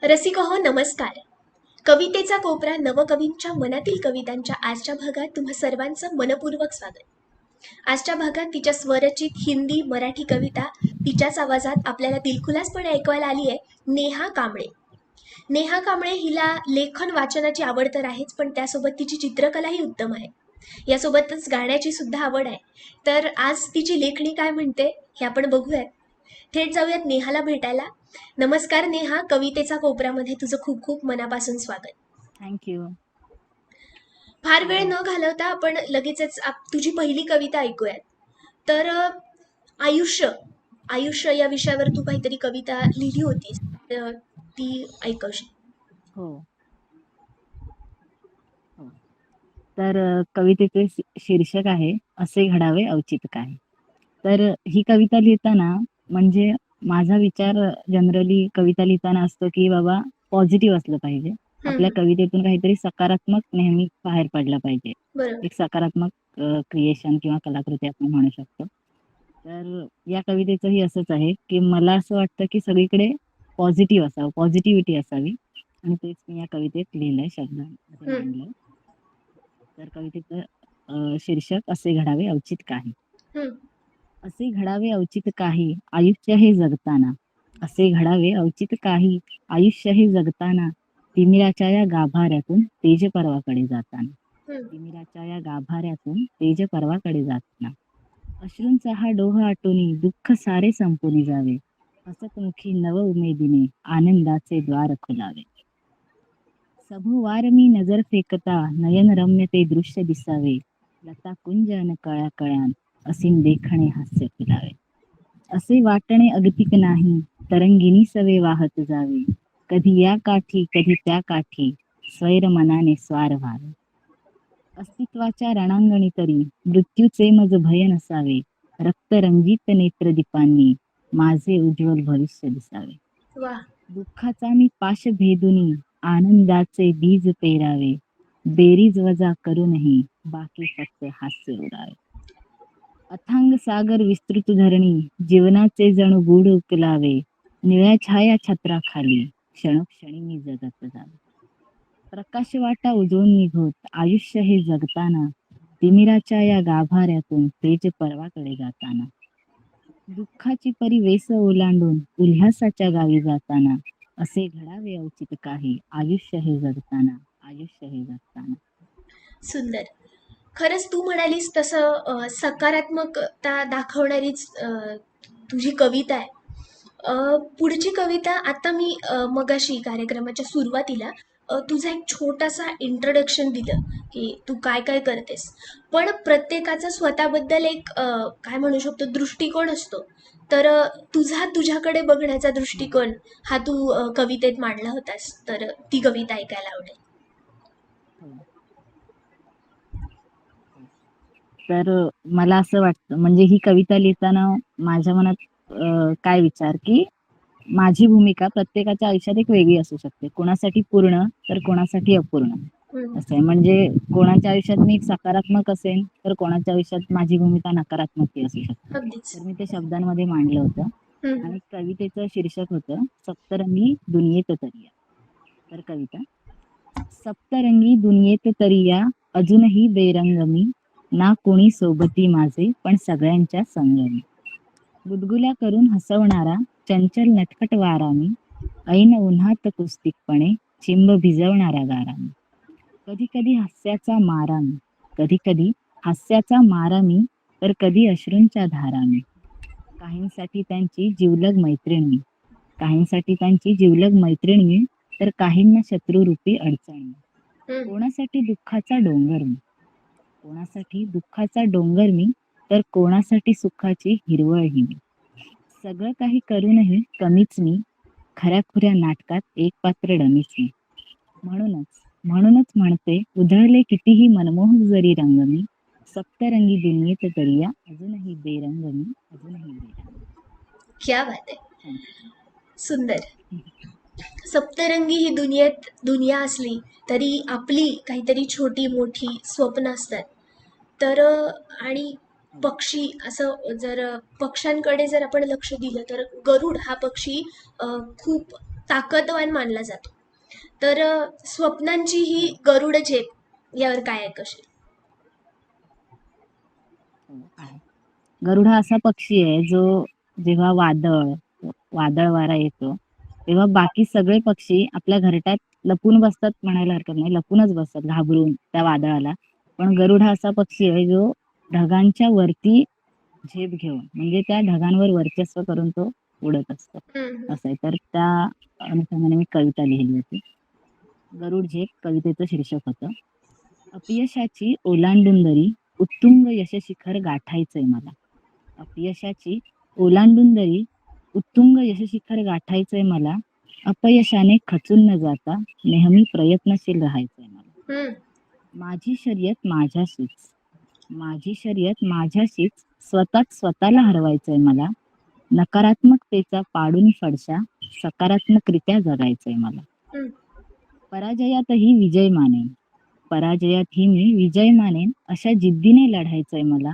रसिक हो नमस्कार. कवितेचा कोपरा नवकवींच्या मनातील कवितांच्या आजच्या भागात तुम्हा सर्वांचं मनपूर्वक स्वागत. आजच्या भागात तिच्या स्वरचित हिंदी मराठी कविता तिच्याच आवाजात आपल्याला दिलखुलासपणे ऐकवायला आली आहे नेहा कांबळे. नेहा कांबळे हिला लेखन वाचनाची आवड तर आहेच, पण त्यासोबत तिची चित्रकलाही उत्तम आहे. यासोबतच गाण्याची सुद्धा आवड आहे. तर आज तिची लेखणी काय म्हणते हे आपण बघूयात. थेट जाऊयात नेहाला भेटायला. नमस्कार नेहा, कवितेचा कोपऱ्यामध्ये तुझं खूप खूप मनापासून स्वागत. थँक्यू. फार वेळ न घालवता आपण लगेचच तुझी पहिली कविता ऐकूयात. तर आयुष्य आयुष्य या विषयावर तू काहीतरी कविता लिहिली होतीस, ती ऐकवशील? हो, हो. तर कवितेचे शीर्षक आहे असे घडावे औचित्य काय. तर ही कविता लिहिताना म्हणजे माझा विचार जनरली कविता लिहिताना असतो की बाबा पॉझिटिव्ह असलं पाहिजे. आपल्या हम्म, कवितेतून काहीतरी सकारात्मक नेहमी बाहेर पडलं पाहिजे. बरोबर. एक सकारात्मक क्रिएशन किंवा कलाकृती आपण म्हणू शकतो. तर या कवितेचंही असंच आहे की मला असं वाटतं की सगळीकडे पॉझिटिव्ह असावं, पॉझिटिव्हिटी असावी आणि तेच मी या कवितेत लिहिलंय, शब्दांमध्ये हम्म, मांडलंय. तर कवितेचं शीर्षक असे घडावे औचित्य काही. हम्म, असे घडावे औचित्य काही आयुष्य हे जगताना. असे घडावे औचित्य काही आयुष्य हे जगताना. तिमिराच्या या गाभाऱ्यातून तेज पर्वाकडे जाताना. हम्म. तिमिराच्या या गाभाऱ्यातून तेज पर्वाकडे जाताना. अश्रूंचा हा डोह आटोनी दुःख सारे संपून जावे. हसतमुखी नव उमेदीने आनंदाचे द्वार खुलावे. सभोवार मी नजर फेकता नयन रम्य ते दृश्य दिसावे. लता कुंज अन कळ्या कळ्यान असीम देखणे हास्य फुलावे. असे वाटणे अगतिक नाही तरंगिणी सवे वाहत जावे. कधी या काठी कधी त्या काठी स्वैर मनाने स्वार व्हावे. अस्तित्वाच्या रणांगणी तरी मृत्यूचे मज भय नसावे. रक्तरंजित नेत्रदीपांनी माझे उज्ज्वल भविष्य दिसावे. वा. दुःखाचा मी पाश भेदुनी आनंदाचे बीज पेरावे. बेरीज वजा करूनही बाकी फक्त हास्य उडावे. अथांग सागर विस्तृत धरणी जीवनाचे जणू गूढ उकलावे. निळ्या छाया छत्राखाली क्षणोक्षणी मी जगत जावे. प्रकाश वाटा उजळून निघोत आयुष्य हे जगताना. तिमिराच्या या गाभाऱ्यातून तेज पर्वाकडे जाताना. दुःखाची परी वेस ओलांडून उल्हासाच्या गावी जाताना. असे घडावे औचित्य काही आयुष्य हे जगताना. आयुष्य हे जगताना. सुंदर. खरंच तू म्हणालीस तसं सकारात्मकता दाखवणारीच तुझी कविता आहे. पुढची कविता आता मी मगाशी कार्यक्रमाच्या सुरुवातीला तुझा एक छोटासा इंट्रोडक्शन दिलं की तू काय काय करतेस, पण प्रत्येकाचा स्वतःबद्दल एक काय म्हणू शकतो दृष्टिकोन असतो. तर तुझा तुझ्याकडे बघण्याचा दृष्टिकोन हा तू कवितेत मांडला होतास, तर ती कविता ऐकायला आवडेल. हो, हो. तर मला असं वाटतं म्हणजे ही कविता लिहिताना माझ्या मनात काय विचार की माझी भूमिका प्रत्येकाच्या आयुष्यात एक वेगळी असू शकते. कोणासाठी पूर्ण तर कोणासाठी अपूर्ण. हम्म, असं आहे. म्हणजे कोणाच्या आयुष्यात मी एक सकारात्मक असेन तर कोणाच्या आयुष्यात माझी भूमिका नकारात्मक असू शकते. अगदीच. तर मी ते शब्दांमध्ये मांडलं होतं हम्म, आणि कवितेचं शीर्षक होतं सप्तरंगी दुनियेत तरिया. तर कविता. सप्तरंगी दुनियेत तरिया अजूनही बेरंग मी. ना कोणी सोबती माझे पण सगळ्यांच्या संगमी. गुदगुल्या करून हसवणारा चंचल नटखट वारा मी. ऐन उन्हात कुस्तिकपणे चिंब भिजवणारा गारा मी. कधी कधी हास्याचा मारा मी. कधी कधी हास्याचा मारा मी तर कधी अश्रूंच्या धारा मी. काहींसाठी त्यांची जिवलग मैत्रीण मी. काहींसाठी त्यांची जिवलग मैत्रीण मी तर काहींना शत्रुरूपी अडचण मी. हम्म. कोणासाठी दुःखाचा डोंगर मी. कोणासाठी दुःखाचा डोंगर मी तर कोणासाठी सुखाची हिरवळही मी. सगळं काही करूनही कमीच मी. खऱ्याखुऱ्या नाटकात एक पात्र डमीच मी. म्हणूनच म्हणते उधळले कितीही मनमोहक जरी रंग मी. सप्तरंगी दुनियेत तरिया अजूनही बेरंग मी. अजूनही बेरंग. क्या बात आहे. थँक्यू. सुंदर. सप्तरंगी ही दुनिया असली तरी आपली काहीतरी छोटी मोठी स्वप्न असतात. तर आणि हो, पक्षी असं जर पक्ष्यांकडे जर आपण लक्ष दिलं तर गरुड हा पक्षी खूप ताकदवान मानला जातो. तर स्वप्नांची ही गरुड झेप यावर काय ऐकशील? हो, आहे. गरुड हा असा पक्षी आहे जो जेव्हा वादळ वारा येतो, तेव्हा बाकी सगळे पक्षी आपल्या घरट्यात लपून बसतात म्हणायला हरकत नाही. लपूनच बसतात घाबरून त्या वादळाला. पण गरुड हा असा पक्षी आहे जो ढगांच्या वरती झेप घेऊन म्हणजे त्या ढगांवर वर्चस्व करून तो उडत असतो. हम्म, असं आहे. तर त्या अनुषंगाने मी कविता लिहिली होती. गरुड झेप कवितेचं शीर्षक होतं. अपयशाची ओलांडून दरी उत्तुंग यशशिखर गाठायचंय मला. अपयशाची ओलांडून दरी उत्तुंग यशशिखर गाठायचंय मला. अपयशाने खचून न जाता नेहमी प्रयत्नशील राहायचंय मला. हम्म, माझी शर्यत माझ्याशीच. माझी शर्यत माझ्याशीच स्वतःच स्वतःला हरवायचंय मला. नकारात्मकतेचा पाडून फडशा सकारात्मकरित्या जगायचंय मला. हम्म. पराजयातही विजय मानेन. पराजयातही मी विजय मानेन अशा जिद्दीने लढायचंय मला.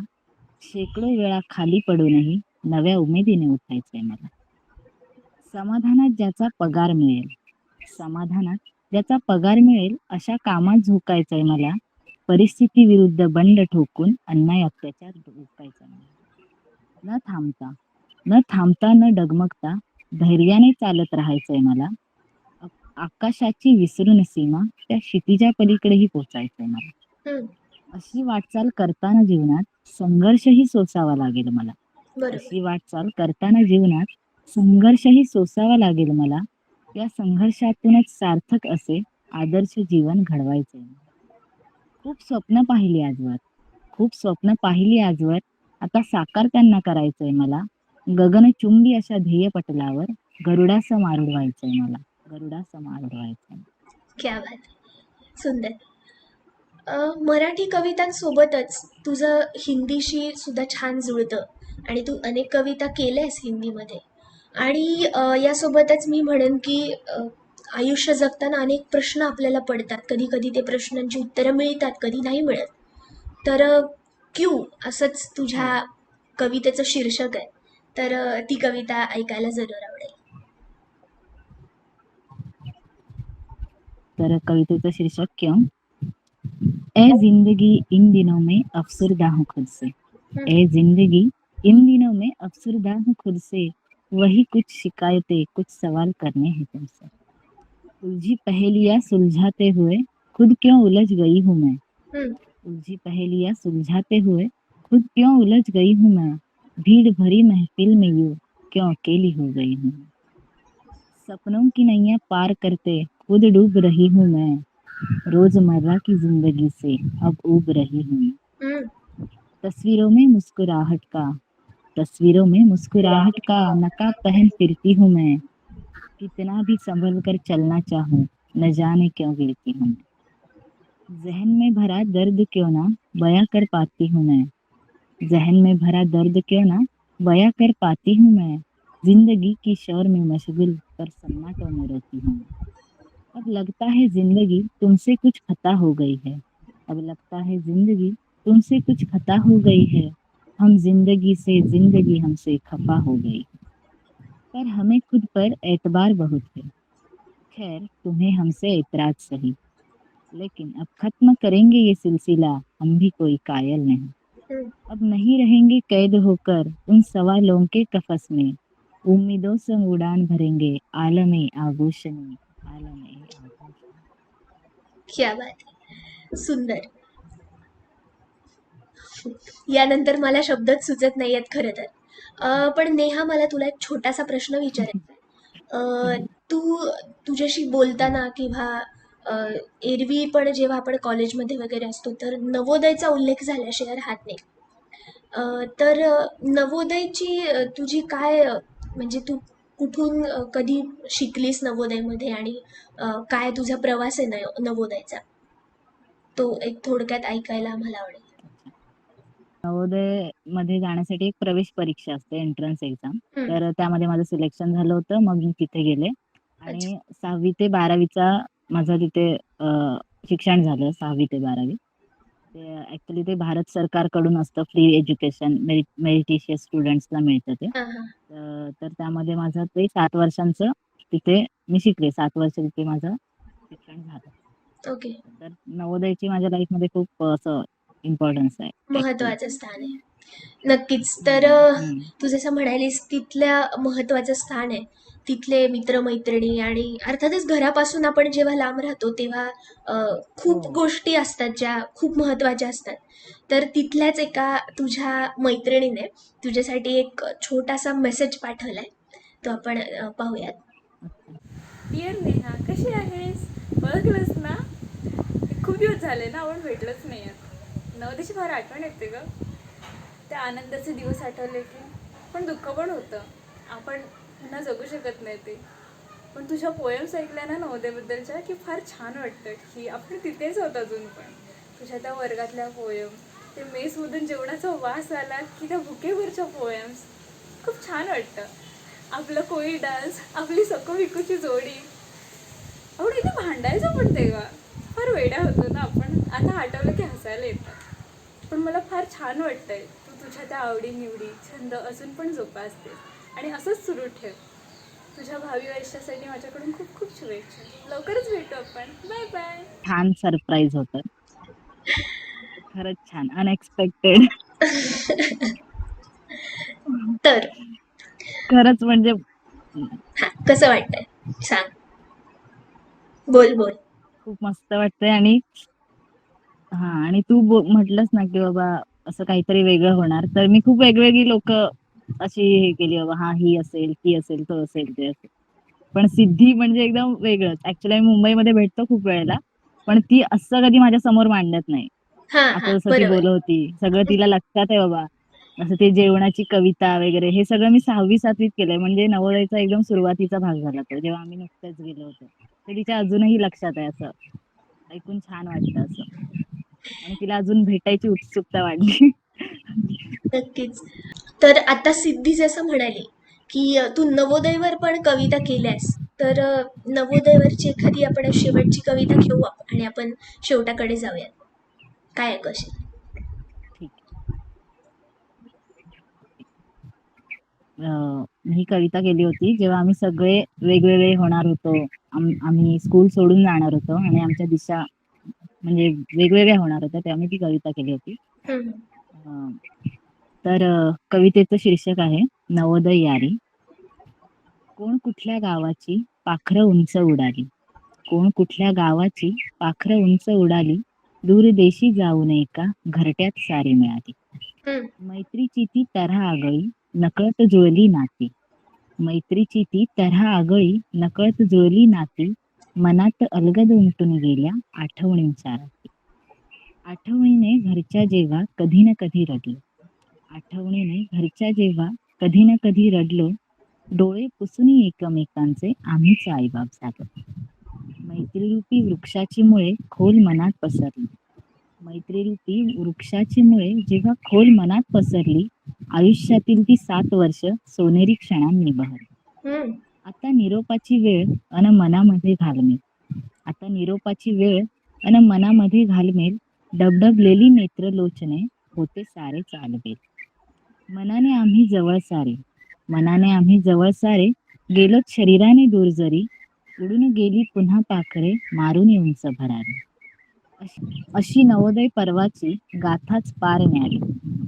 शेकडो वेळा खाली पडूनही नव्या उमेदीने उठायचंय मला. समाधानात ज्याचा पगार मिळेल. समाधानात ज्याचा पगार मिळेल अशा कामात झोकायचंय मला. परिस्थितीविरुद्ध बंड ठोकून अन्याय अत्याचार रोखायचा मला. न थांबता न डगमगता धैर्याने चालत राहायचंय मला. आकाशाची विसरून सीमा त्या क्षितिजा पलीकडेही पोचायचंय मला. हम्म. अशी वाटचाल करताना जीवनात संघर्षही सोसावा लागेल मला. बरोबर. अशी वाटचाल करताना जीवनात संघर्षही सोसावा लागेल मला. या संघर्षातूनच सार्थक असे आदर्श जीवन घडवायचंय. खूप स्वप्न पाहिली आजवर. खूप स्वप्न पाहिली आजवर. आता साकार त्यांना करायचंय मला. गगनचुंबी अशा ध्येयपटलावर गरुडासं मारूड व्हायचंय मला. गरुडासं मारूड व्हायचंय. क्या बात आहे. सुंदर. मराठी कवितांसोबतच तुझं हिंदीशी सुद्धा छान जुळतं आणि तू अनेक कविता केल्यास हिंदीमध्ये. आणि यासोबतच मी म्हणेन की आयुष्य जगताना अनेक प्रश्न आपल्याला पडतात. कधी कधी ते प्रश्नांची उत्तरं मिळतात, कधी नाही मिळत. तर क्यू असंच हो. तुझ्या कवितेचं शीर्षक आहे. तर ती कविता ऐकायला जरूर आवडेल. तर कवितेचं शीर्षक क्यों. ए जिंदगी इन दिनों में अफसरदा हूँ खुद से. हम्म, ए जिंदगी इन दिनों में अफसरदा हूँ खुद से. वही कुछ शिकायतें कुछ सवाल करने हैं तुमसे. उलझी पहेलियां सुलझाते हुए खुद क्यों उलझ गई हूँ मैं. हम्म, उलझी पहेलियां सुलझाते हुए खुद क्यों उलझ गई हूँ मैं. भीड़ भरी महफिल में यूं क्यों अकेली हो गई हूँ. सपनों की नैया पार करते खुद डूब रही हूँ मैं. रोजमर्रा की जिंदगी से अब ऊब रही हूँ मैं. हम्म. तस्वीरों में मुस्कुराहट का तस्वीरों में मुस्कुराहट का नकाब पहन फिरती हूँ मैं. कितना भी संभल कर चलना चाहूँ न जाने क्यों गिरती हूँ. जहन में भरा दर्द क्यों ना बयां कर पाती हूँ मैं. जहन में भरा दर्द क्यों ना बयां कर पाती हूँ मैं. जिंदगी की शोर में मशगूल पर सन्नाटों में रोती हूँ. अब लगता है जिंदगी तुमसे कुछ खता हो गई है. अब लगता है जिंदगी तुमसे कुछ खता हो गई है. हम जिंदगी से जिंदगी हमसे खफा हो गई. पर हमें खुद पर एतबार बहुत है. खैर तुम्हें हमसे इतराज सही. लेकिन अब खत्म करेंगे ये सिलसिला हम भी कोई कायल नहीं. हम्म. अब नहीं रहेंगे कैद होकर उन सवालों के कफस में. उम्मीदों से उड़ान भरेंगे आलमे आगोश में. आलमे आगोश. क्या बात आहे. सुंदर. यानंतर मला शब्दच सुचत नाहीयेत खरं तर. पण नेहा, मला तुला एक छोटासा प्रश्न विचारायचा आहे. तू तुझ्याशी बोलताना किंवा अ, एरवी पण जेव्हा आपण कॉलेजमध्ये वगैरे असतो तर नवोदयचा उल्लेख झाल्याशिवाय राहत नाही. तर नवोदयची तुझी काय म्हणजे तू कुठून कधी शिकलीस नवोदयमध्ये आणि काय तुझा प्रवास आहे नवोदयचा, तो एक थोडक्यात ऐकायला आम्हाला आवडेल. नवोदय मध्ये जाण्यासाठी एक प्रवेश परीक्षा असते, एंट्रन्स एक्झाम. हम्म. तर त्यामध्ये माझं सिलेक्शन झालं होतं. मग मी तिथे गेले अच्छा. आणि 6वी ते 12वीचा माझं तिथे शिक्षण झालं. 6वी ते 12वी ते ऍक्च्युली ते भारत सरकारकडून असतं, फ्री एज्युकेशन मेरिटिशियस स्टुडंट्सला मिळतं ते. हां, हां. तर त्यामध्ये माझं ते 7 वर्षांचं तिथे मी शिकले. 7 वर्ष तिथे माझं शिक्षण झालं. ओके. तर नवोदयची माझ्या लाईफमध्ये खूप असं इम्पॉर्टन्स आहे ॲक्चुअली. महत्वाचं स्थान आहे. नक्कीच. तर हं, हं. तू जसं म्हणालीस तिथल्या महत्त्वाचं स्थान आहे. तिथले मित्र-मैत्रिणी आणि अर्थातच घरापासून आपण जेव्हा लांब राहतो तेव्हा अ, खूप हो. गोष्टी असतात ज्या खूप महत्त्वाच्या असतात. तर तिथल्याच एका तुझ्या मैत्रिणीने तुझ्यासाठी एक छोटासा मेसेज पाठवलाय. तो आपण पाहूयात. अच्छा. डिअर नेहा, कशी आहेस? ओळखलंस ना? खूप दिवस झाले ना, आपण भेटलोच नाही आहेत. नवोदयची फार आठवण येते ग. त्या आनंदाचे दिवस आठवले की पण दुःख पण होतं. आपण पुन्हा जगू शकत नाही ते. पण तुझ्या पोएम्स ऐकल्या ना नवोदयबद्दलच्या की फार छान वाटतं की आपण तिथेच होत अजून पण. तुझ्या त्या वर्गातल्या पोएम, ते मेसमधून जेवणाचा वास आला की त्या बुकेवरच्या पोएम्स खूप छान वाटतं. आपलं कोळी डान्स, आपली सको-विकूची जोडी. आपण इथे भांडायचो पण तेव्हा. फार वेड्या होतो ना आपण. आता आठवलं की हसायला येतं. पण मला फार छान वाटतंय तू तुझ्या त्या आवडी-निवडी, छंद अजून पण जोपासतेस. आणि असंच सुरू ठेव. तुझ्या भावी आयुष्यासाठी माझ्याकडून खूप खूप शुभेच्छा. लवकरच भेटू आपण. Bye bye. छान सरप्राईज होतं. खरंच छान. अनएक्सपेक्टेड. तर खरंच म्हणजे हा कसं वाटतंय? सांग. बोल बोल. खूप मस्त वाटतंय आणि हां आणि तू म्हटलंस ना, की बाबा असं काहीतरी वेगळं होणार. तर मी खूप वेगवेगळी लोकं अशी हे केली बाबा हां, ही असेल, ती असेल, तो असेल, ते असेल. पण सिद्धी म्हणजे एकदम वेगळंच. ॲक्चुअली आम्ही मुंबईमध्ये भेटतो खूप वेळेला. पण ती असं कधी माझ्यासमोर मांडत नाही. हा हा आता जसं ती बरोबर. बोलत होती, सगळं तिला लक्षात आहे बाबा. असं ते जेवणाची कविता वगैरे हे सगळं मी 6वी-7वीत केलंय. म्हणजे नवोदयचा एकदम सुरुवातीचा भाग झाला तो, जेव्हा आम्ही नुकतंच गेलो होतो. ते तिच्या अजूनही लक्षात आहे असं. ऐकून छान वाटतं असं. आणि तिला अजून भेटायची उत्सुकता वाढली. नक्कीच. तर आता सिद्धी जसं म्हणाली, की तू नवोदयवर पण कविता केल्यास. तर नवोदयवरची एखादी आपण शेवटची कविता घेऊ आणि आपण शेवटाकडे जाऊयात. काय ऐकशील? ठीक आहे. मी ही कविता केली होती जेव्हा आम्ही सगळे वेगवेगळे होणार होतो. आम्ही स्कूल सोडून जाणार होतो आणि आमच्या दिशा म्हणजे वेगवेगळ्या होणार होत्या, तेव्हा मी ती कविता केली होती. हम्म. अ, तर कवितेचं शीर्षक आहे नवोदय यारी. कोण कुठल्या गावाची पाखरं उंच उडाली, कोण कुठल्या गावाची पाखरं उंच उडाली, दूर देशी जाऊन एका घरट्यात सारी मिळाली. हम्म. मैत्रीची ती तऱ्हा आगळी, नकळत जुळली नाती. मैत्रीची ती तऱ्हा आगळी, नकळत जुळली नाती. मनात अलगद उमटून गेल्या आठवणींच्या राती. आठवणीने घरच्या जेव्हा कधी ना कधी रडलो, आठवणीने घरच्या जेव्हा कधी ना कधी रडलो, डोळे पुसून एकमेकांचे आम्हीच आईबाप झालो. मैत्रीरूपी वृक्षाची मुळे खोल मनात पसरली, मैत्रीरूपी वृक्षाची मुळे जेव्हा खोल मनात पसरली, आयुष्यातील ती 7 वर्ष सोनेरी क्षणांनी बहरली. हम्म. आता निरोपाची वेळ अन मनामध्ये घालमेल, आता निरोपाची वेळ अन मनामध्ये घालमेल, डबडबलेली नेत्रलोचने होते सारे चालवेल. मनाने आम्ही जवळ सारे, मनाने आम्ही जवळ सारे, गेलोत शरीराने दूर जरी, उडून गेली पुन्हा पाखरे मारून उंच भरारी. अशी नवोदय पर्वाची गाथाच पार न्यारी,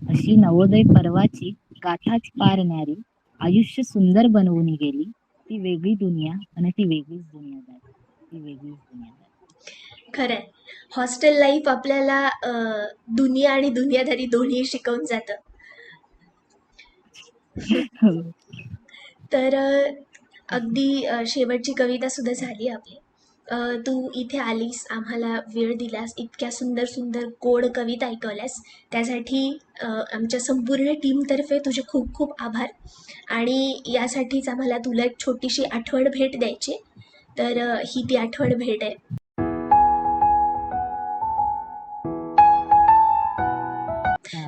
अशी नवोदय पर्वाची गाथाच पार न्यारी. आयुष्य सुंदर बनवून गेली ती वेगळी दुनिया आणि ती वेगळीच दुनियादारी, ती वेगळीच दुनियादारी. खरंय. हॉस्टेल लाईफ आपल्याला दुनिया आणि दुनियादारी दोन्ही शिकवून जातं. हो. तर अगदी शेवटची कविता सुद्धा झाली आपली. तू इथे आलीस, आम्हाला वेळ दिलास, इतक्या सुंदर सुंदर गोड कविता ऐकवल्यास, त्यासाठी आमच्या संपूर्ण टीमतर्फे तुझे खूप खूप आभार. आणि यासाठीच आम्हाला तुला एक छोटीशी आठवण भेट द्यायची. तर ही ती आठवण भेट आहे.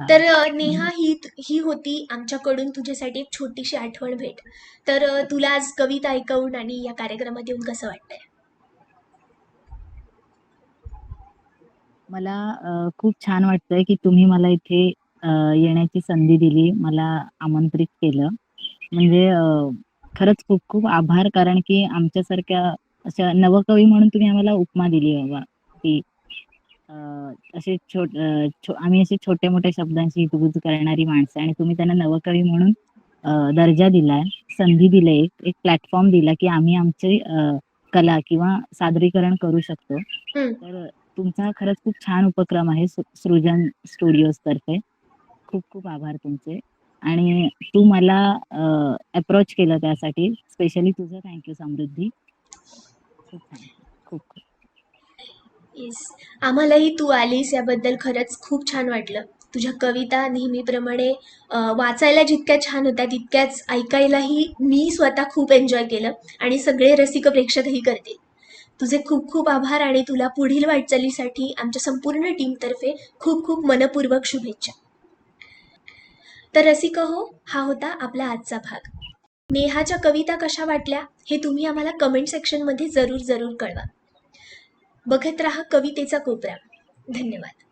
तर नेहा, ही होती आमच्याकडून तुझ्यासाठी एक छोटीशी आठवण भेट. तर तुला आज कविता ऐकवून आणि या कार्यक्रमात येऊन कसं वाटतंय? मला खूप छान वाटतंय की तुम्ही मला इथे येण्याची संधी दिली, मला आमंत्रित केलं. म्हणजे खरंच खूप खूप आभार, कारण की आमच्यासारख्या अशा नवकवी म्हणून तुम्ही आम्हाला उपमा दिली बाबा, की असे आम्ही असे छोट्या मोठ्या शब्दांची हितगुज करणारी माणसं, आणि तुम्ही त्यांना नवकवी म्हणून दर्जा दिलाय, संधी दिली, एक प्लॅटफॉर्म दिला, की आम्ही आमची कला किंवा सादरीकरण करू शकतो. हं. तर तुमचा खरंच खूप छान उपक्रम आहे सृजन स्टुडिओज तर्फे. खूप खूप आभार तुमचे. आणि तू मला अप्रोच केलं त्यासाठी स्पेशली तुझं थँक्यू समृद्धी. खूप थँक्यू. खूप खूप. येस, आम्हालाही तू आलीस याबद्दल खरंच खूप छान वाटलं. तुझ्या कविता नेहमीप्रमाणे वाचायला जितक्या छान होत्या तितक्याच ऐकायलाही मी स्वतः खूप एन्जॉय केलं आणि सगळे रसिक प्रेक्षकही करतील. तुझे खूप खूप आभार आणि तुला पुढील वाटचालीसाठी आमच्या संपूर्ण टीमतर्फे खूप खूप मनपूर्वक शुभेच्छा. तर रसिक हो, हा होता आपला आजचा भाग. नेहाच्या कविता कशा वाटल्या हे तुम्ही आम्हाला कमेंट सेक्शनमध्ये जरूर जरूर कळवा. बघत राहा कवितेचा कोपरा. धन्यवाद.